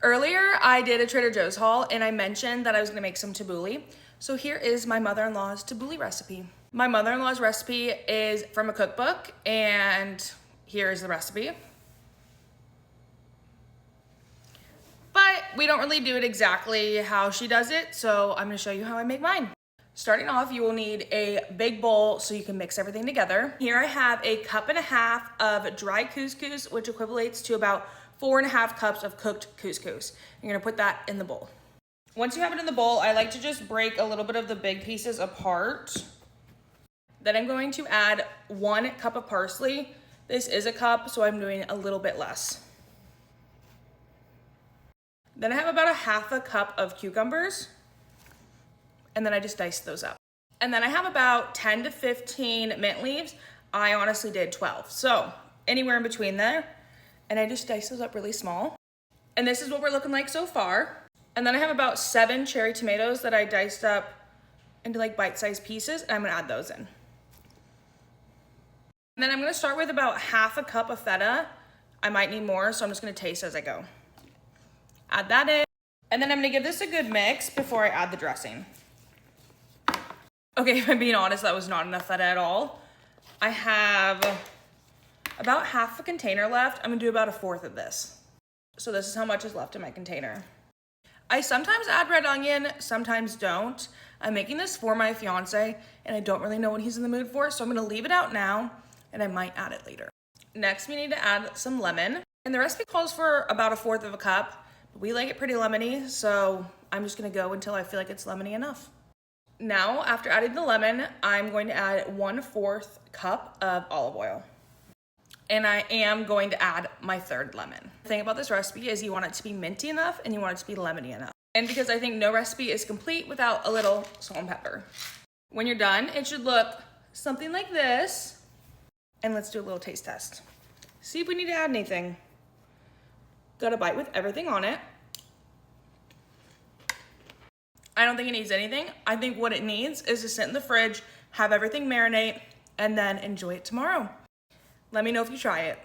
Earlier, I did a Trader Joe's haul and I mentioned that I was gonna make some tabbouleh. So here is my mother-in-law's tabbouleh recipe. My mother-in-law's recipe is from a cookbook and here is the recipe. But we don't really do it exactly how she does it, so I'm gonna show you how I make mine. Starting off, you will need a big bowl so you can mix everything together. Here I have 1.5 cups of dry couscous, which equivalates to about 4.5 cups of cooked couscous. You're gonna put that in the bowl. Once you have it in the bowl, I like to just break a little bit of the big pieces apart. Then I'm going to add 1 cup of parsley. This is a cup, so I'm doing a little bit less. Then I have about 1/2 cup of cucumbers, and then I just dice those up. And then I have about 10 to 15 mint leaves. I honestly did 12, so anywhere in between there. And I just dice those up really small. And this is what we're looking like so far. And then I have about 7 cherry tomatoes that I diced up into like bite-sized pieces, and I'm gonna add those in. And then I'm gonna start with about 1/2 cup of feta. I might need more, so I'm just gonna taste as I go. Add that in. And then I'm gonna give this a good mix before I add the dressing. Okay, if I'm being honest, that was not enough feta at all. I have about 1/2 a container left. I'm gonna do about 1/4 of this. So this is how much is left in my container. I sometimes add red onion, sometimes don't. I'm making this for my fiance and I don't really know what he's in the mood for, so I'm gonna leave it out now and I might add it later. Next, we need to add some lemon. And the recipe calls for about 1/4 of a cup. We like it pretty lemony, so I'm just gonna go until I feel like it's lemony enough. Now, after adding the lemon, I'm going to add 1/4 cup of olive oil. And I am going to add my 3rd lemon. The thing about this recipe is you want it to be minty enough and you want it to be lemony enough. And because I think no recipe is complete without a little salt and pepper. When you're done, it should look something like this. And let's do a little taste test. See if we need to add anything. Got a bite with everything on it. I don't think it needs anything. I think what it needs is to sit in the fridge, have everything marinate, and then enjoy it tomorrow. Let me know if you try it.